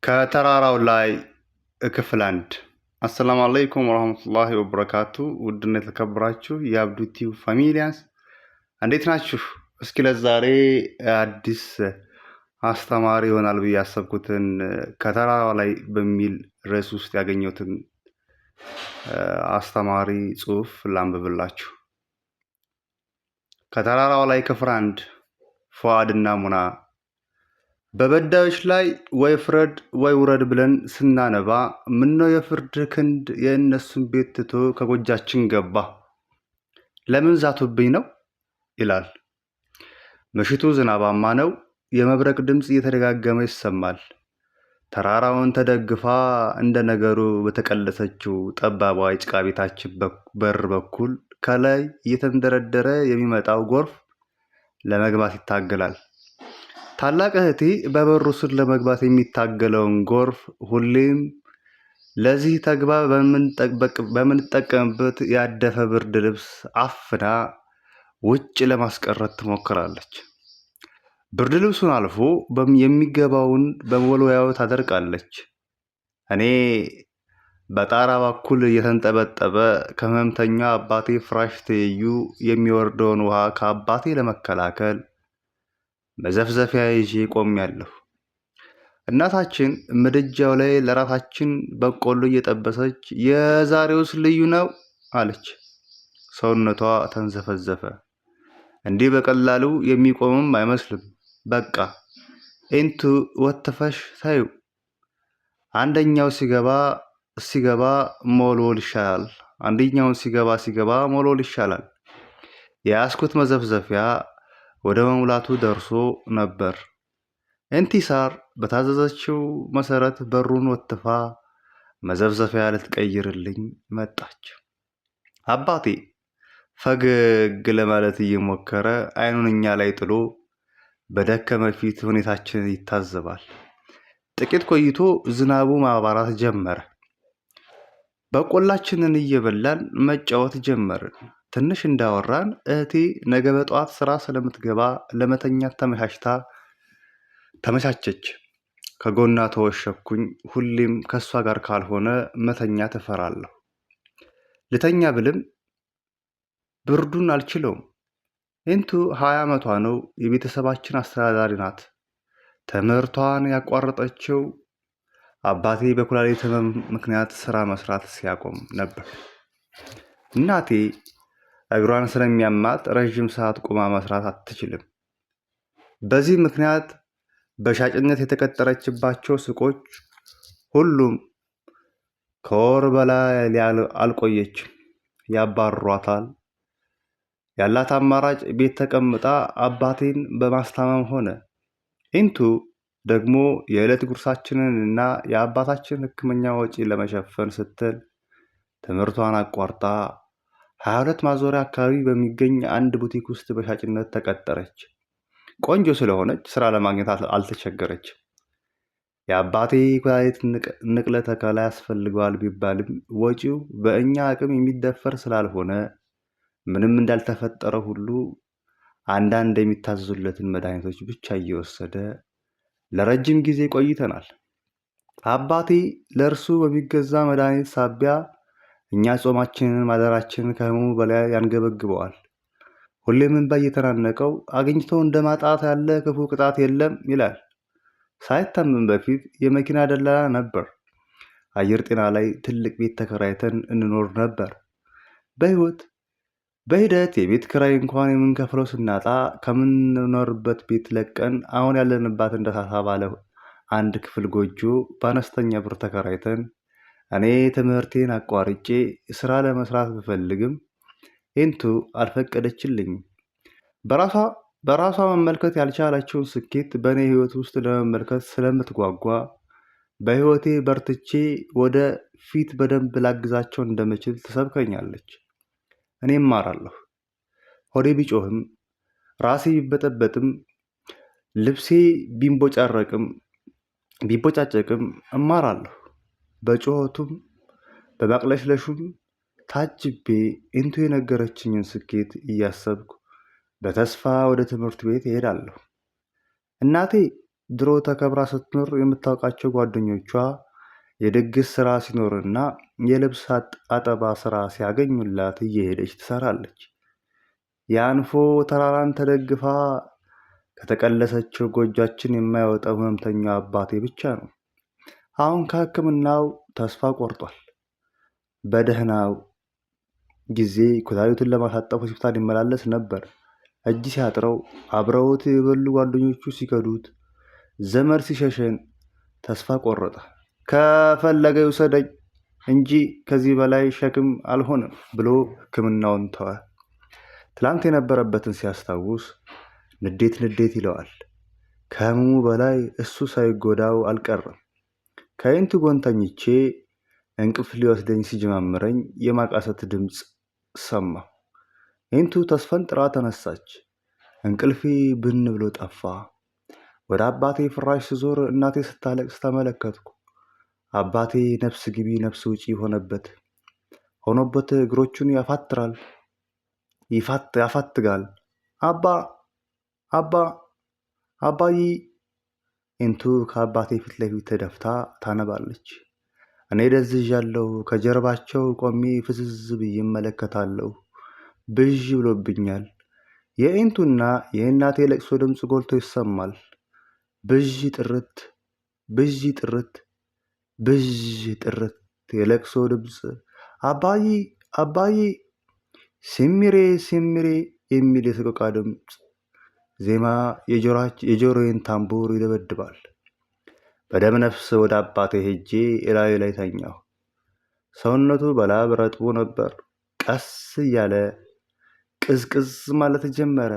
ከተራራው ላይ ክፍል አንድ። አሰላሙ አለይኩም ወራህመቱላሂ ወበረካቱ። ውድና የተከበራችሁ የአብዱ ቲዩብ ፋሚሊያንስ እንዴት ናችሁ? እስኪ ለዛሬ አዲስ አስተማሪ ይሆናል ብዬ ያሰብኩትን ከተራራው ላይ በሚል ርዕስ ውስጥ ያገኘሁትን አስተማሪ ጽሑፍ ላንብብላችሁ። ከተራራው ላይ ክፍል አንድ። ፉአድና ሙና በበዳዮች ላይ ወይ ፍረድ ወይ ውረድ ብለን ስናነባ ምነው የፍርድ ክንድ የእነሱን ቤት ትቶ ከጎጃችን ገባ? ለምን ዛቱብኝ ነው ይላል። ምሽቱ ዝናባማ ነው። የመብረቅ ድምፅ እየተደጋገመ ይሰማል። ተራራውን ተደግፋ እንደ ነገሩ በተቀለሰችው ጠባቧ የጭቃ ቤታችን በር በኩል ከላይ እየተንደረደረ የሚመጣው ጎርፍ ለመግባት ይታገላል። ታላቅ እህቴ በበሩ ስር ለመግባት የሚታገለውን ጎርፍ ሁሌም ለዚህ ተግባር በምንጠቀምበት ያደፈ ብርድ ልብስ አፍና ውጭ ለማስቀረት ትሞክራለች። ብርድ ልብሱን አልፎ የሚገባውን በመወልወያው ታደርቃለች። እኔ በጣራ በኩል እየተንጠበጠበ ከህመምተኛ አባቴ ፍራሽ ትይዩ የሚወርደውን ውሃ ከአባቴ ለመከላከል መዘፍዘፊያ ይዤ ቆሜያለሁ። እናታችን ምድጃው ላይ ለራታችን በቆሎ እየጠበሰች የዛሬውስ ልዩ ነው አለች። ሰውነቷ ተንዘፈዘፈ። እንዲህ በቀላሉ የሚቆምም አይመስልም። በቃ ኤንቱ ወተፈሽ ታዩ። አንደኛው ሲገባ ሞልወል ይሻላል። አንደኛውን ሲገባ ሞልወል ይሻላል። የያዝኩት መዘፍዘፊያ ወደ መሙላቱ ደርሶ ነበር። እንቲሳር በታዘዘችው መሰረት በሩን ወትፋ መዘፍዘፊያ ልትቀይርልኝ መጣች። አባቴ ፈገግ ለማለት እየሞከረ አይኑን እኛ ላይ ጥሎ በደከመ ፊት ሁኔታችንን ይታዘባል። ጥቂት ቆይቶ ዝናቡ ማባራት ጀመረ። በቆላችንን እየበላን መጫወት ጀመርን። ትንሽ እንዳወራን እህቴ ነገ በጠዋት ስራ ስለምትገባ ለመተኛት ተመቻቸች። ከጎና ተወሸኩኝ። ሁሌም ከእሷ ጋር ካልሆነ መተኛት እፈራለሁ። ልተኛ ብልም ብርዱን አልችለውም። ኤንቱ 20 ዓመቷ ነው። የቤተሰባችን አስተዳዳሪ ናት። ትምህርቷን ያቋረጠችው አባቴ በኩላሊት ህመም ምክንያት ስራ መስራት ሲያቆም ነበር። እናቴ እግሯን ስለሚያማት ረዥም ሰዓት ቆማ መስራት አትችልም። በዚህ ምክንያት በሻጭነት የተቀጠረችባቸው ሱቆች ሁሉም ከወር በላይ አልቆየችም፣ ያባርሯታል። ያላት አማራጭ ቤት ተቀምጣ አባቴን በማስታመም ሆነ። ኢንቱ ደግሞ የዕለት ጉርሳችንን እና የአባታችን ሕክምና ወጪ ለመሸፈን ስትል ትምህርቷን አቋርጣ 22 ማዞሪያ አካባቢ በሚገኝ አንድ ቡቲክ ውስጥ በሻጭነት ተቀጠረች። ቆንጆ ስለሆነች ስራ ለማግኘት አልተቸገረችም። የአባቴ ኩላሊት ንቅለ ተከላ ያስፈልገዋል ቢባልም ወጪው በእኛ አቅም የሚደፈር ስላልሆነ ምንም እንዳልተፈጠረ ሁሉ አንዳንድ የሚታዘዙለትን መድኃኒቶች ብቻ እየወሰደ ለረጅም ጊዜ ቆይተናል። አባቴ ለእርሱ በሚገዛ መድኃኒት ሳቢያ እኛ ጾማችንን ማደራችንን ከህመሙ በላይ ያንገበግበዋል። ሁሌም እንባ እየተናነቀው አግኝቶ እንደማጣት ያለ ክፉ ቅጣት የለም ይላል። ሳይታመም በፊት የመኪና ደላላ ነበር። አየር ጤና ላይ ትልቅ ቤት ተከራይተን እንኖር ነበር። በሂደት የቤት ክራይ እንኳን የምንከፍለው ስናጣ ከምንኖርበት ቤት ለቀን አሁን ያለንባት እንደሳሳ ባለ አንድ ክፍል ጎጆ በአነስተኛ ብር ተከራይተን እኔ ትምህርቴን አቋርጬ ስራ ለመስራት ብፈልግም ኤንቱ አልፈቀደችልኝም። በራሷ መመልከት ያልቻለችውን ስኬት በእኔ ህይወት ውስጥ ለመመልከት ስለምትጓጓ በህይወቴ በርትቼ ወደ ፊት በደንብ ላግዛቸው እንደምችል ትሰብከኛለች። እኔም እማራለሁ። ሆዴ ቢጮህም፣ ራሴ ቢበጠበጥም፣ ልብሴ ቢንቦጫጨቅም እማራለሁ። በጩኸቱም በማቅለሽለሹም ታጅቤ ኤንቱ የነገረችኝን ስኬት እያሰብኩ በተስፋ ወደ ትምህርት ቤት እሄዳለሁ። እናቴ ድሮ ተከብራ ስትኖር የምታውቃቸው ጓደኞቿ የድግስ ስራ ሲኖርና የልብስ አጠባ ስራ ሲያገኙላት እየሄደች ትሰራለች። የአንፎ ተራራን ተደግፋ ከተቀለሰችው ጎጇችን የማይወጣው ህመምተኛው አባቴ ብቻ ነው። አሁን ከሕክምናው ተስፋ ቆርጧል። በደህናው ጊዜ ኩላሊቱን ለማሳጠብ ሆስፒታል ይመላለስ ነበር። እጅ ሲያጥረው፣ አብረውት የበሉ ጓደኞቹ ሲከዱት፣ ዘመድ ሲሸሸን ተስፋ ቆረጠ። ከፈለገ ይውሰደኝ እንጂ ከዚህ በላይ ሸክም አልሆንም ብሎ ሕክምናውን ተወ። ትላንት የነበረበትን ሲያስታውስ ንዴት ንዴት ይለዋል። ከህመሙ በላይ እሱ ሳይጎዳው አልቀረም። ከኢንቱ ጎን ተኝቼ እንቅልፍ ሊወስደኝ ሲጀማምረኝ የማቃሰት ድምፅ ሰማሁ። ኢንቱ ተስፈንጥራ ተነሳች። እንቅልፌ ብን ብሎ ጠፋ። ወደ አባቴ ፍራሽ ስዞር እናቴ ስታለቅስ ተመለከትኩ። አባቴ ነፍስ ግቢ ነፍስ ውጪ ሆኖበት እግሮቹን ያፋትጋል። አባ አባ አባዬ! ኢንቱ ከአባቴ ፊት ለፊት ተደፍታ ታነባለች። እኔ ደዝዣለሁ። ከጀርባቸው ቆሜ ፍዝዝ ብዬ እመለከታለሁ። ብዥ ብሎብኛል። የኢንቱና የእናቴ ለቅሶ ድምፅ ጎልቶ ይሰማል። ብዥ ጥርት፣ ብዥ ጥርት፣ ብዥ ጥርት የለቅሶ ድምፅ። አባዬ አባዬ! ሲሚሬ ሲሚሬ የሚል የሰቆቃ ድምፅ ዜማ የጆሮዬን ታምቡር ይደበድባል። በደም ነፍስ ወደ አባቴ ሄጄ እላዩ ላይ ተኛሁ። ሰውነቱ በላብ ረጥቦ ነበር። ቀስ እያለ ቅዝቅዝ ማለት ጀመረ።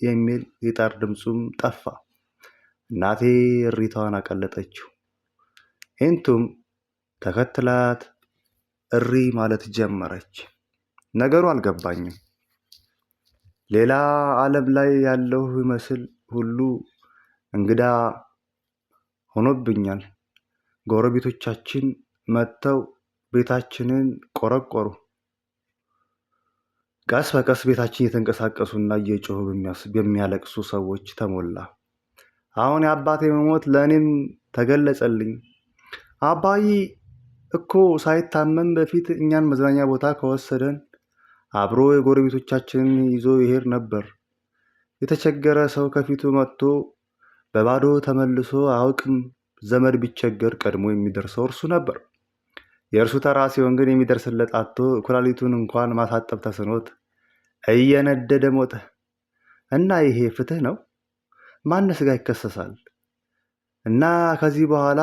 የሚል የጣር ድምፁም ጠፋ። እናቴ እሪታዋን አቀለጠችው። ኢንቱም ተከትላት እሪ ማለት ጀመረች። ነገሩ አልገባኝም። ሌላ ዓለም ላይ ያለሁ ይመስል ሁሉ እንግዳ ሆኖብኛል። ጎረቤቶቻችን መጥተው ቤታችንን ቆረቆሩ። ቀስ በቀስ ቤታችን እየተንቀሳቀሱና እየጮሁ በሚያለቅሱ ሰዎች ተሞላ። አሁን የአባቴ መሞት ለእኔም ተገለጸልኝ። አባዬ እኮ ሳይታመም በፊት እኛን መዝናኛ ቦታ ከወሰደን አብሮ የጎረቤቶቻችንን ይዞ ይሄድ ነበር። የተቸገረ ሰው ከፊቱ መጥቶ በባዶ ተመልሶ አያውቅም። ዘመድ ቢቸገር ቀድሞ የሚደርሰው እርሱ ነበር። የእርሱ ተራ ሲሆን ግን የሚደርስለት አጥቶ ኩላሊቱን እንኳን ማሳጠብ ተስኖት እየነደደ ሞተ። እና ይሄ ፍትህ ነው? ማንስ ጋር ይከሰሳል? እና ከዚህ በኋላ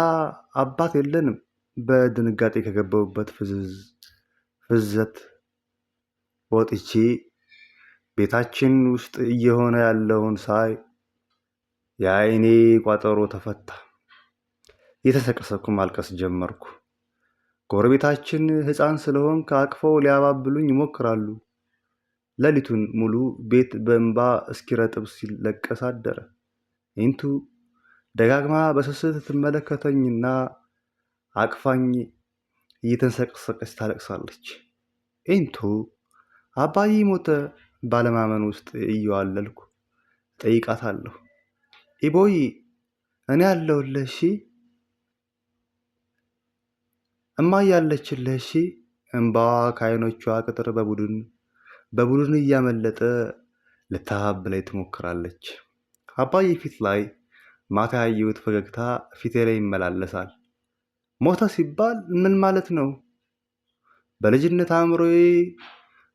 አባት የለንም። በድንጋጤ ከገባሁበት ፍዘት ወጥቼ ቤታችን ውስጥ እየሆነ ያለውን ሳይ የዓይኔ ቋጠሮ ተፈታ። እየተሰቀሰቅኩ ማልቀስ ጀመርኩ። ጎረቤታችን ሕፃን ስለሆንክ አቅፈው ሊያባብሉኝ ይሞክራሉ። ሌሊቱን ሙሉ ቤት በእንባ እስኪረጥብ ሲለቀስ አደረ። ኢንቱ ደጋግማ በስስት ትመለከተኝና አቅፋኝ እየተንሰቀሰቀች ታለቅሳለች። ኢንቱ አባዬ ሞተ ባለማመን ውስጥ እየዋለልኩ ጠይቃታለሁ። ኢቦይ እኔ ያለሁልህ እሺ? እማዬ ያለችልህ እሺ? እንባዋ ከዓይኖቿ ቅጥር በቡድን እያመለጠ ልታባብለኝ ትሞክራለች። አባዬ ፊት ላይ ማታ ያየሁት ፈገግታ ፊቴ ላይ ይመላለሳል። ሞተ ሲባል ምን ማለት ነው? በልጅነት አእምሮዬ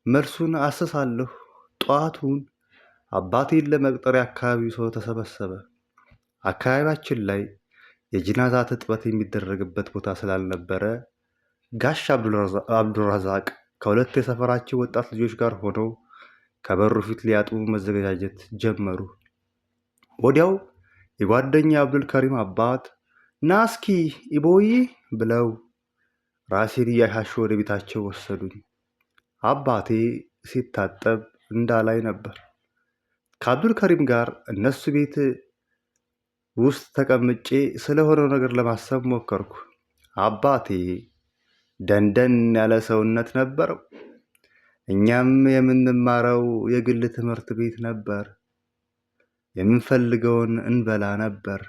መልሱን አስሳለሁ። ጠዋቱን አባቴን ለመቅጠር የአካባቢው ሰው ተሰበሰበ። አካባቢያችን ላይ የጅናዛ ትጥበት የሚደረግበት ቦታ ስላልነበረ ጋሽ አብዱራዛቅ ከሁለት የሰፈራችን ወጣት ልጆች ጋር ሆነው ከበሩ ፊት ሊያጥቡ መዘገጃጀት ጀመሩ። ወዲያው የጓደኛ አብዱል ከሪም አባት ናስኪ ኢቦይ ብለው ራሴን እያሻሹ ወደ ቤታቸው ወሰዱኝ። አባቴ ሲታጠብ እንዳላይ ነበር። ከአብዱል ከሪም ጋር እነሱ ቤት ውስጥ ተቀምጬ ስለሆነው ነገር ለማሰብ ሞከርኩ። አባቴ ደንደን ያለ ሰውነት ነበረው። እኛም የምንማረው የግል ትምህርት ቤት ነበር። የምንፈልገውን እንበላ ነበር።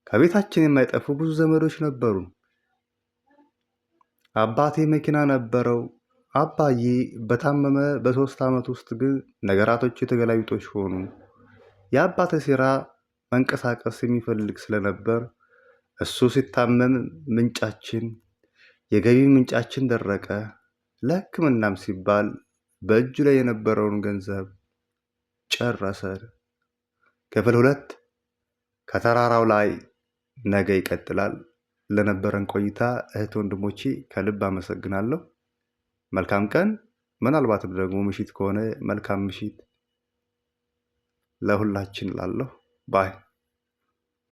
ከቤታችን የማይጠፉ ብዙ ዘመዶች ነበሩን። አባቴ መኪና ነበረው። አባዬ በታመመ በ3 ዓመት ውስጥ ግን ነገራቶች የተገላቢጦሽ ሆኑ። የአባቴ ሴራ መንቀሳቀስ የሚፈልግ ስለነበር እሱ ሲታመም የገቢ ምንጫችን ደረቀ። ለሕክምናም ሲባል በእጁ ላይ የነበረውን ገንዘብ ጨረሰ። ክፍል 2 ከተራራው ላይ ነገ ይቀጥላል። ለነበረን ቆይታ እህት ወንድሞቼ ከልብ አመሰግናለሁ። መልካም ቀን፣ ምናልባትም ደግሞ ምሽት ከሆነ መልካም ምሽት ለሁላችን ላለሁ ባይ